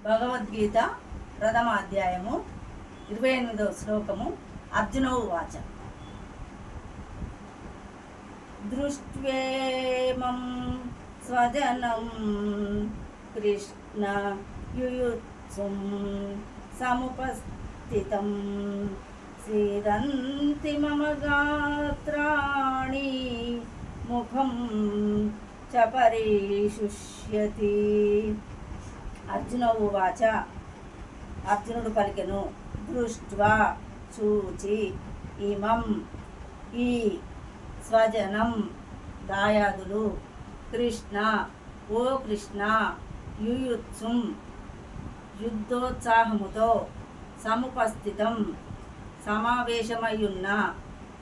భగవద్గీత ప్రథమ అధ్యాయము 28వ శ్లోకము. అర్జున ఉవాచ దృష్ట్వేమం స్వజనం కృష్ణ యుయుత్సుం సముపస్థితం సీదంతి మమ గాత్రాణి ముఖం చ పరిశుష్యతి. అర్జున ఉవాచ అర్జునుడు పలికెను, దృష్ట్వా చూచి, ఇమం ఈ స్వజనం దాయాదులు, కృష్ణ ఓ కృష్ణ, యుయుత్సుం యుద్ధోత్సాహముతో, సముపస్థితం సమావేశమయ్యున్న,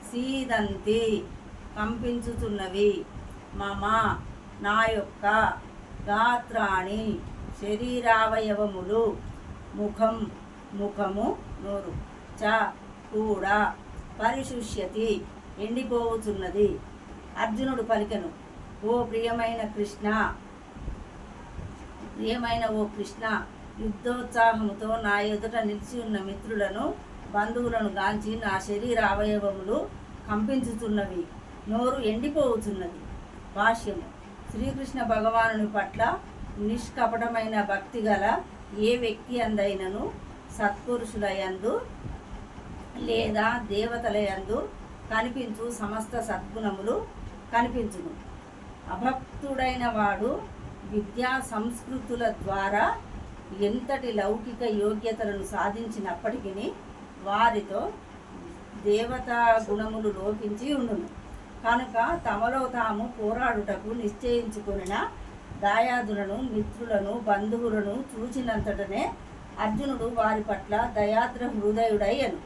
సీదంతి కంపించుతున్నవి, మమ నా యొక్క, గాత్రాణి శరీరావయవములు, ముఖం ముఖము నోరు, చ కూడా, పరిశుష్యతి ఎండిపోవుతున్నది. అర్జునుడు పలికెను, ఓ ప్రియమైన ఓ కృష్ణ, యుద్ధోత్సాహముతో నా ఎదుట నిలిచి ఉన్న మిత్రులను బంధువులను గాంచి నా శరీర అవయవములు కంపించుతున్నవి, నోరు ఎండిపోవుతున్నది. భాష్యము. శ్రీకృష్ణ భగవానుని పట్ల నిష్కపటమైన భక్తి గల ఏ వ్యక్తి అందైనను సత్పురుషులయందు లేదా దేవతలయందు కనిపించు సమస్త సద్గుణములు కనిపించును. అభక్తుడైన వాడు విద్యా సంస్కృతుల ద్వారా ఎంతటి లౌకిక యోగ్యతలను సాధించినప్పటికీ వారితో దేవతా గుణములు లోపించి ఉండును. కనుక తమలో తాము పోరాడుటకు నిశ్చయించుకున్న దాయాదులను, మిత్రులను, బంధువులను చూచినంతటనే అర్జునుడు వారి పట్ల దయాద్ర హృదయుడయ్యను.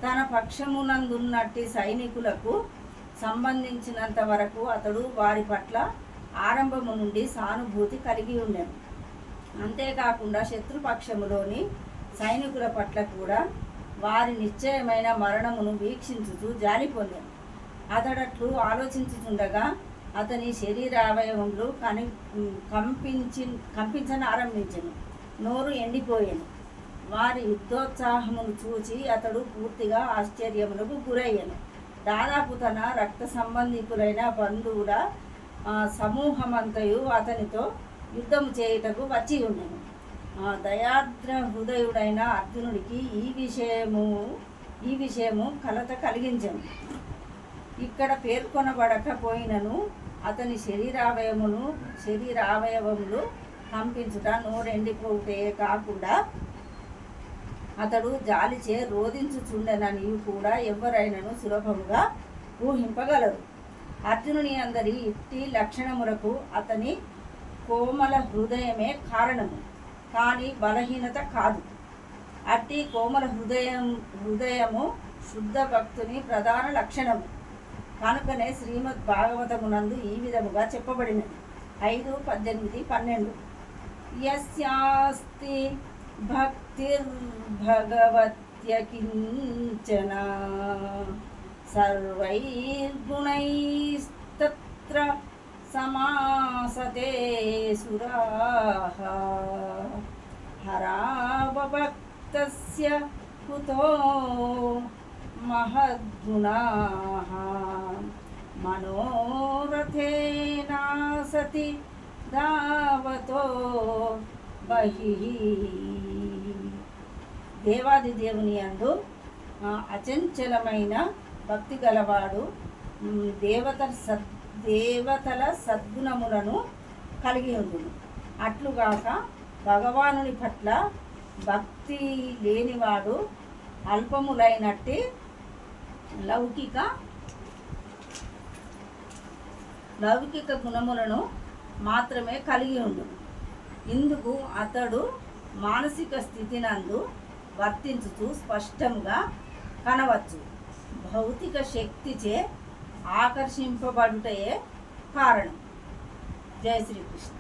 తన పక్షమునందున్నట్టి సైనికులకు సంబంధించినంత వరకు అతడు వారి పట్ల ఆరంభము నుండి సానుభూతి కలిగి ఉండెను. అంతేకాకుండా శత్రుపక్షములోని సైనికుల పట్ల కూడా వారి నిశ్చయమైన మరణమును వీక్షించుతూ జాలి పొందెను. అతడట్లు ఆలోచించుచుండగా అతని శరీరావయవములు కంపించనారంభించెను, నోరు ఎండిపోయెను. వారి యుద్ధోత్సాహమును చూచి అతడు పూర్తిగా ఆశ్చర్యములకు గురయ్యను. దాదాపు తన రక్త సంబంధికులైన బంధువుల సమూహమంతయు అతనితో యుద్ధము చేయుటకు వచ్చి ఉండెను. దయాద్ర హృదయుడైన అర్జునుడికి ఈ విషయము కలత కలిగించెను. ఇక్కడ పేర్కొనబడకపోయినను అతని శరీరావయవములు కంపించుట, నోరెండిపోతే కాకుండా అతడు జాలిచే రోధించుచుండెనని కూడా ఎవరైనను సులభముగా ఊహింపగలరు. అర్జునుని అందరి ఇట్టి లక్షణములకు అతని కోమల హృదయమే కారణము, కానీ బలహీనత కాదు. అట్టి కోమల హృదయము శుద్ధ భక్తుని ప్రధాన లక్షణము. కనుకనే శ్రీమద్ భాగవతమునందు ఈ విధముగా చెప్పబడినది. 5, 18, 12 యస్యాస్తి భక్తిర్భగవత్య కించన సర్వైర్గుణైస్తత్ర సమాసతే సురాః హరావభక్తస్య కుతో మహద్గుణాః మనోరథేనా సతి దావతో బహిః. దేవాది దేవుని యందు అచంచలమైన భక్తి గలవాడు దేవతల సద్గుణములను కలిగి ఉండును. అట్లుగాక భగవానుని పట్ల భక్తి లేనివాడు అల్పములైనట్టి లౌకిక గుణములను మాత్రమే కలిగి ఉండును. ఇందుకు అతడు మానసిక స్థితినందు వర్తించుతూ స్పష్టంగా కనవచ్చు. భౌతిక శక్తిచే ఆకర్షింపబడుటయే కారణం. జై శ్రీకృష్ణ.